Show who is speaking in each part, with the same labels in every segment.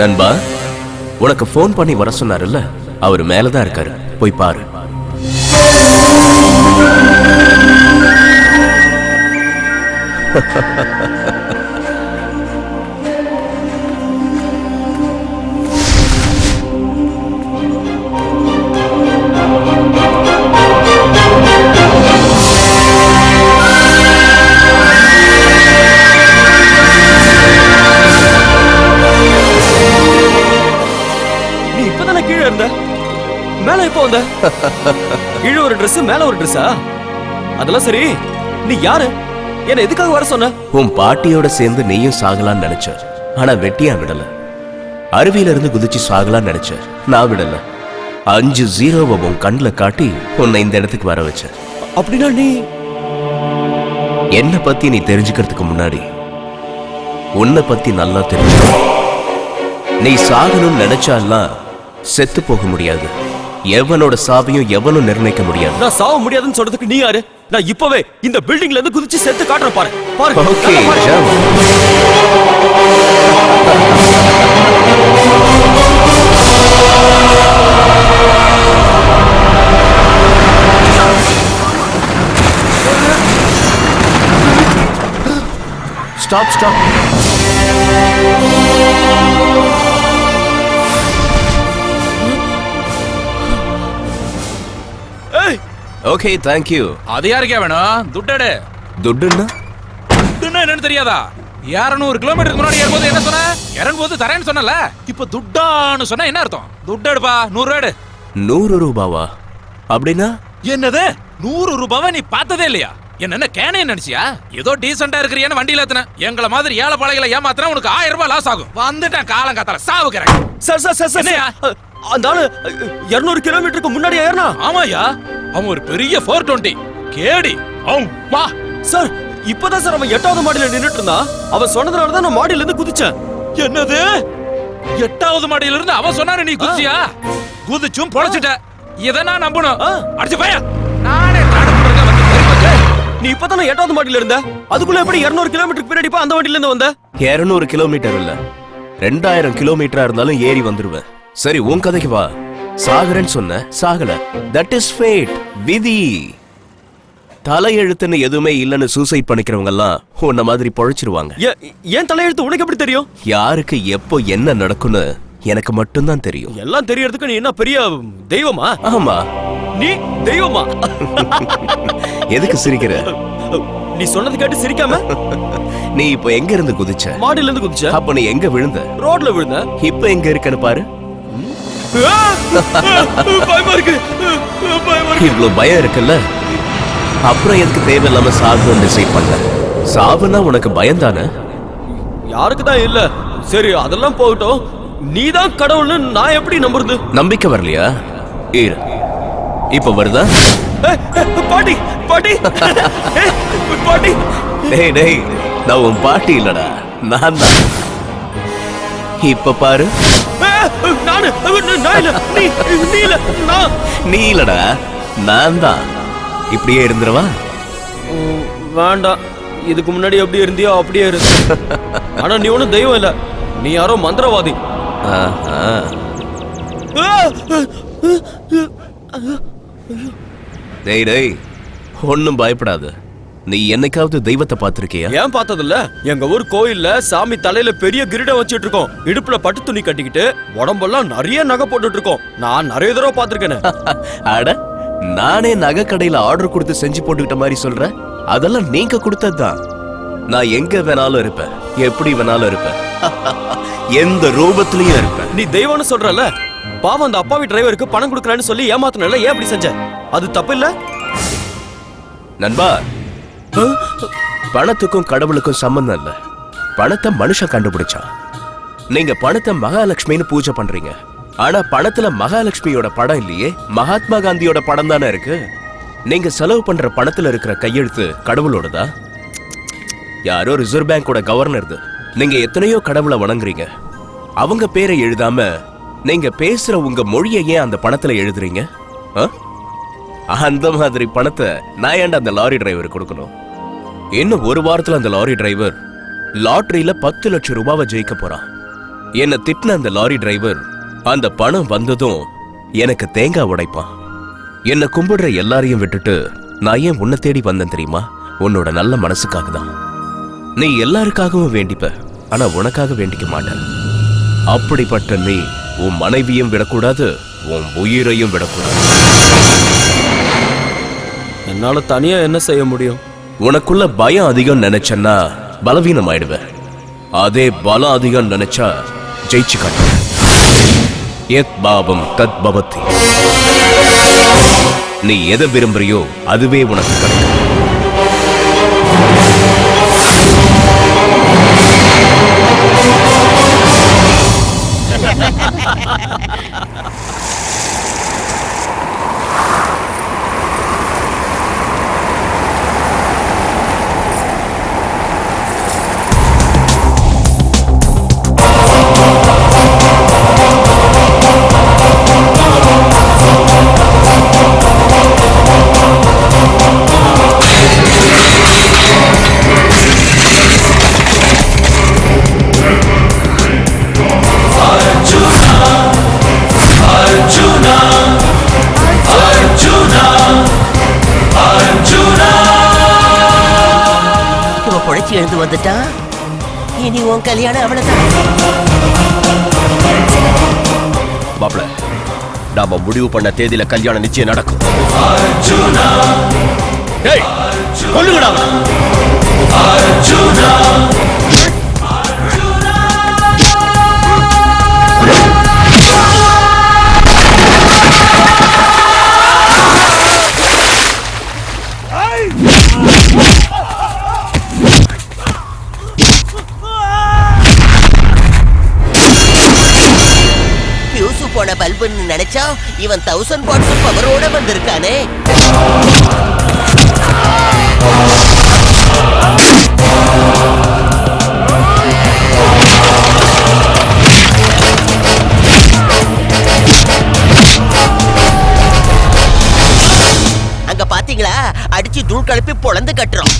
Speaker 1: நண்பா, உனக்கு போன் பண்ணி வர சொன்னாருல்ல, அவர் மேலதான் இருக்காரு, போய் பாரு.
Speaker 2: மேல எப்போ வந்த? கீழே ஒரு Dress மேல ஒரு Dress-ஆ? அதெல்லாம் சரி, நீ யாரு? என்ன எதுக்காக வர சொன்ன?
Speaker 1: உன் பாட்டியோட சேர்ந்து நீயும் சாகலான்னு நினைச்ச, ஆனா வெட்டியா விடல. அருவியில இருந்து குதிச்சு சாகலான்னு நினைச்ச, நான் விடல. 5 0 உன் கண்ணுல காட்டி உன்னை இந்த இடத்துக்கு வர வச்ச.
Speaker 2: அப்படின்னா நீ
Speaker 1: என்ன பத்தி நீ தெரிஞ்சுக்கிறதுக்கு முன்னாடி உன்னை பத்தி நல்லா தெரிஞ்சுக்க. நீ சாகணும்னு நினைச்சாலாம் செத்து போக முடியாது. எவனோட சாவையும் எவனும் நிர்ணயிக்க முடியாது.
Speaker 2: நான் சாவ முடியாதுன்னு சொல்றதுக்கு நீ யாரு? நான் இப்பவே இந்த பில்டிங்ல இருந்து குதிச்சு செத்து காட்டுறேன் பாரு. பாரு.
Speaker 1: Okay, stop stop. Okay, thank you.
Speaker 3: அது யாருக்கே வேணும்? துட்டடு.
Speaker 1: துட்டுன்னா
Speaker 3: துட்டுன்னா என்னன்னு தெரியாதா? 200 கிலோமீட்டருக்கு முன்னாடி ஏறும்போது என்ன சொன்ன? இறங்கும்போது தரேன்னு சொன்னல. இப்ப துட்டான்னு சொன்னா என்ன அர்த்தம்? துட்டடுப்பா, 100 ரூபாய்.
Speaker 1: 100 ரூபாவா? அப்படின்னா
Speaker 3: என்னது 100 ரூபாவை நீ பார்த்ததே இல்லையா? என்ன கேனே நினைச்சியா? ஏதோ டீசெண்டா இருக்கிறியான்னு வண்டியில ஏத்துன. எங்களை மாதிரி ஏழை பாளைகளை ஏமாத்தினா உனக்கு 1000 ரூபாய் லாஸ் ஆகும். வந்துட்டேன் காலங்காத்தால சாவுக்கிறேன்.
Speaker 2: சார் சார் சார் என்னையா? அந்த ஆளு 200 கிலோமீட்டருக்கு முன்னாடி ஏறனா?
Speaker 3: ஆமாயா, அவன் ஒரு பெரிய 420 கேடி. வா
Speaker 2: சார், இப்பதான் சார் அவன் 8வது மாடியில நின்னுட்டு இருந்தான். அவன் சொன்னதுனால தான் நான் மாடியில இருந்து குதிச்சேன்.
Speaker 3: என்னது 8வது மாடியில இருந்து அவன் சொன்னாரு நீ குதிச்சியா? குதிச்சும் பொழைச்சிட்ட. இத நான் நம்பணும். அடிச்சு பையா, நானே தடுப்புறத வந்து தெரிஞ்சே.
Speaker 2: நீ இப்பதானே 8வது மாடியில இருந்த, அதுக்குள்ள எப்படி 200 கிலோமீட்டருக்கு பின்னாடி அந்த வண்டியில இருந்து வந்த?
Speaker 1: 200 கிலோமீட்டர் இல்ல, 2000 கிலோமீட்டரா இருந்தாலும் ஏறி வந்துருவேன். சரி, உன் கதைக்கு வா. சாகரன்னு சொன்ன, சாகல. தட் இஸ் ஃபேட், விதி. தலையெழுத்துன்னு எதுவுமே இல்லன்னு சூசைட் பண்ணிக்கிறவங்க எல்லாம் உன்ன மாதிரி பொழைச்சிருவாங்க.
Speaker 2: ஏன் தலையெழுத்து உனக்கு எப்படி தெரியும்?
Speaker 1: யாருக்கு எப்போ என்ன நடக்கும்னு எனக்கு மட்டும்தான் தெரியும்.
Speaker 2: எல்லாம் தெரியறதுக்கு நீ என்ன பெரிய தெய்வமா?
Speaker 1: ஆமா.
Speaker 2: நீ தெய்வமா?
Speaker 1: எதுக்கு சிரிக்கிற?
Speaker 2: நீ சொன்னது கேட்டு சிரிக்காம?
Speaker 1: நீ இப்ப எங்க இருந்து குதிச்ச?
Speaker 2: மாடியில இருந்து குதிச்ச.
Speaker 1: அப்ப நீ எங்க விழுந்த?
Speaker 2: ரோட்ல விழுந்த.
Speaker 1: இப்ப எங்க இருக்கன்னு பாரு.
Speaker 2: பயமா இருக்கு.
Speaker 1: இவ்வளவு பயம் இருக்குல்ல, அப்புறம் எதுக்கு தேவையில்லாம சாகுன்னு டிசைட் பண்ண? சாவுனா உனக்கு பயம் தானே?
Speaker 2: யாருக்கு தான் இல்ல. சரி, அதெல்லாம் போகட்டும். நீதான் கடவுள்னு நான் எப்படி நம்புறது?
Speaker 1: நம்பிக்கை வரலையா? இரு, இப்ப வருதா?
Speaker 2: பாட்டி பாட்டி பாட்டி.
Speaker 1: டேய் டேய், நான் உன் பாட்டி இல்லடா, நான் தான். இப்ப பாரு. நீ இல்லடா, நான் தான். இப்படியே இருந்துருவா?
Speaker 2: வேண்டாம், இதுக்கு முன்னாடி எப்படி இருந்தியோ அப்படியே இரு. ஆனா நீ ஒன்னும் தெய்வம் இல்ல, நீ யாரோ மந்திரவாதி.
Speaker 1: டேய் டேய், ஒன்னும் பயப்படாத. நீ என்னைக்காவது தெய்வத்தை பார்த்திருக்கியா?
Speaker 2: ஏன் பார்த்ததில்ல? எங்க ஊர் கோயில்ல சாமி தலையில பெரிய கிரீடம் வச்சிட்டு இருக்கோம். இடுப்புல பட்டு துணி கட்டிக்கிட்டு உடம்பெல்லாம் நிறைய நகை போட்டுட்டு இருக்கோம். நான் நிறைய தடவை பார்த்திருக்கேன்.
Speaker 1: அட, நானே நகை கடையில ஆர்டர் கொடுத்து செஞ்சு போட்டுக்கிட்ட மாதிரி சொல்றேன். அதெல்லாம் நீங்க கொடுத்ததுதான். நான் எங்க வேணாலும் இருப்பேன், எப்படி வேணாலும் இருப்பேன், எந்த ரூபத்திலயும் இருப்பேன்.
Speaker 2: நீ தெய்வம்னு சொல்றல, பாவம் அந்த அப்பாவி டிரைவருக்கு பணம் கொடுக்கறேன்னு சொல்லி ஏமாத்தனல, ஏன் அப்படி செஞ்ச? அது தப்பு இல்ல
Speaker 1: நண்பா. பணத்துக்கும் கடவுளுக்கும் சம்பந்தம் இல்ல. பணத்தை மனுஷன் கண்டுபிடிச்சான். நீங்க பணத்தை மகாலட்சுமின்னு பூஜை பண்றீங்க, ஆனா பணத்துல மகாலட்சுமியோட படம் இல்லையே, மகாத்மா காந்தியோட படம் தானே இருக்கு. நீங்க செலவு பண்ற பணத்துல இருக்கிற கையெழுத்து கடவுளோடதா? யாரோ ரிசர்வ் பேங்கோட கவர்னர். நீங்க எத்தனையோ கடவுளை வணங்குறீங்க, அவங்க பேரை எழுதாம நீங்க பேசுற உங்க மொழியை ஏன் அந்த பணத்துல எழுதுறீங்க? அந்த மாதிரி பணத்தை நான் ஏன்டா அந்த லாரி டிரைவர் கொடுக்கணும்? இன்னும் ஒரு வாரத்துல அந்த லாரி டிரைவர் லாட்டரியில 10 லட்சம் ரூபாவை ஜெயிக்க போறான். என்ன திட்டின அந்த லாரி டிரைவர் அந்த பணம் வந்ததும் எனக்கு தேங்காய் உடைப்பான். என்ன கும்பிடுற எல்லாரையும் விட்டுட்டு நான் ஏன் உன்னை தேடி வந்தேன் தெரியுமா? உன்னோட நல்ல மனசுக்காக தான். நீ எல்லாருக்காகவும் வேண்டிப்ப, ஆனா உனக்காக வேண்டிக்க மாட்டேன். அப்படிப்பட்ட நீ உன் மனைவியும் விடக்கூடாது, உன் உயிரையும் விடக்கூடாது.
Speaker 2: என்னால தனியா என்ன செய்ய முடியும்?
Speaker 1: உனக்குள்ள பயம் அதிகம் நினைச்சன்னா பலவீனம் ஆயிடுவேன். அதே பலம் அதிகம் நினைச்சா ஜெயிச்சு காட்டுவேன். எத் பாவம் தத் பவதி. நீ எதை விரும்புறியோ அதுவே உனக்கு கிடைக்கும்.
Speaker 4: எழுந்து வந்துட்டா இனி உன் கல்யாணம் அவ்வளவுதான்.
Speaker 5: மாப்ள, நாம முடிவு பண்ண தேதியில கல்யாணம் நிச்சயம் நடக்கும். கொல்லுங்கடா.
Speaker 4: போன பல்புன்னு நினைச்சா இவன் 1000 வாட்ஸ் பவரோட வந்திருக்கானே. அங்க பாத்தீங்களா, அடிச்சு தூள் கலப்பி பொளந்து கட்டுறோம்.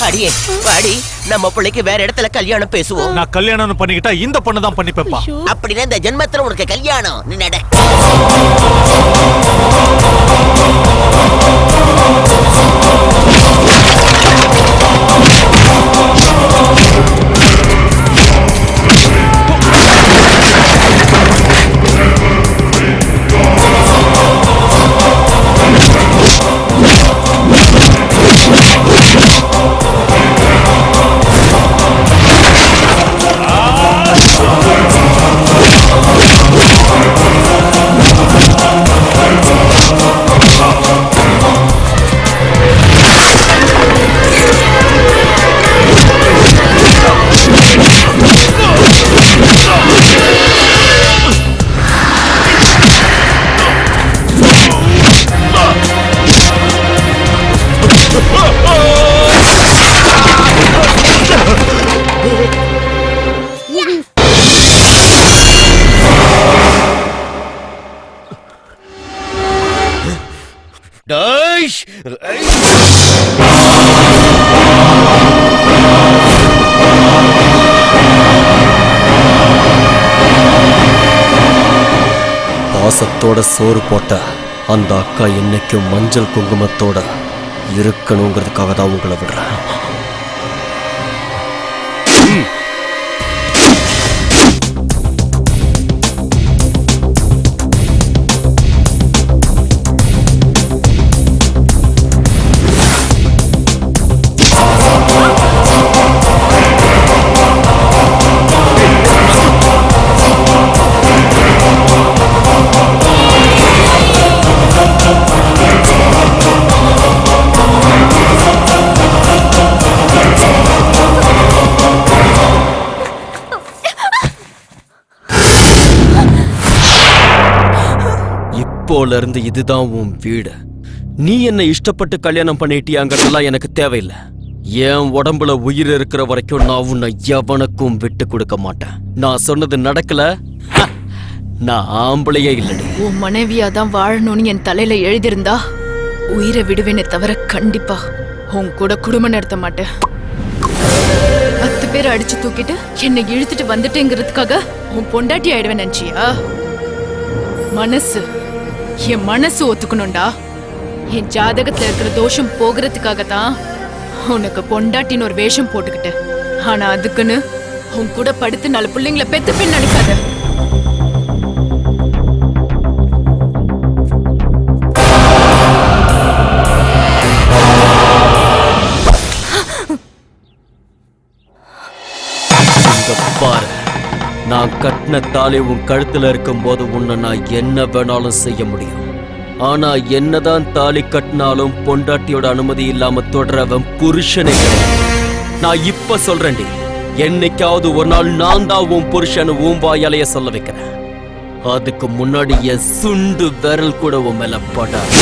Speaker 4: அடியே பாடி, நம்ம பிள்ளைக்கு வேற இடத்துல கல்யாணம் பேசுவோம்.
Speaker 6: நான் கல்யாணம் பண்ணிக்கிட்டா இந்த பொண்ணு தான் பண்ணி பேப்பா.
Speaker 4: அப்படின்னா இந்த ஜென்மத்துல உனக்கு கல்யாணம். நீ நட.
Speaker 2: பாசத்தோட சோறு போட்ட அந்த அக்கா என்னைக்கும் மஞ்சள் குங்குமத்தோட இருக்கணுங்கிறதுக்காக தான் உங்களை விடுறேன். இப்போல இருந்து இதுதான் உன் வீடு. நீ என்ன இஷ்டப்பட்டு கல்யாணம் பண்ணிட்டியாங்கிறதெல்லாம் எனக்கு தேவையில்லை. என் உடம்புல உயிர் இருக்கிற வரைக்கும் நான் உன்னை எவனுக்கும் விட்டு கொடுக்க மாட்டேன். நான் சொன்னது நடக்கல, நான் ஆம்பளையே இல்லடி.
Speaker 7: உன் மனைவியா தான் வாழணும்னு என் தலையில எழுதியிருந்தா உயிரை விடுவேனே தவிர கண்டிப்பா உன் கூட குடும்பம் நடத்த மாட்டேன். 10 பேர் அடிச்சு தூக்கிட்டு என்னை இழுத்துட்டு வந்துட்டேங்கிறதுக்காக உன் பொண்டாட்டி ஆயிடுவேன் நினைச்சியா? என் மனசு ஒத்துக்கணும்டா. என் ஜாதகத்துல இருக்கிற தோஷம் போகிறதுக்காக தான் உனக்கு பொண்டாட்டின்னு ஒரு வேஷம் போட்டுக்கிட்டேன். ஆனா அதுக்குன்னு உன் கூட படுத்து 4 பிள்ளைங்களை பெத்துப்பேன்னு நினைக்காத.
Speaker 2: பாரு, நான் கட்டின தாலி உன் கழுத்துல இருக்கும் போது உன்னை நான் என்ன வேணாலும் செய்ய முடியும். ஆனா என்னதான் தாலி கட்டினாலும் பொண்டாட்டியோட அனுமதி இல்லாம தொடரவன் புருஷனே கிடையாது. நான் இப்ப சொல்றேன்டி, என்னைக்காவது ஒரு நாள் நான் தான் உன் புருஷன் உன் வாயாலைய சொல்ல வைக்கிறேன். அதுக்கு முன்னாடி என் சுண்டு விரல் கூட உன் மேல படாது.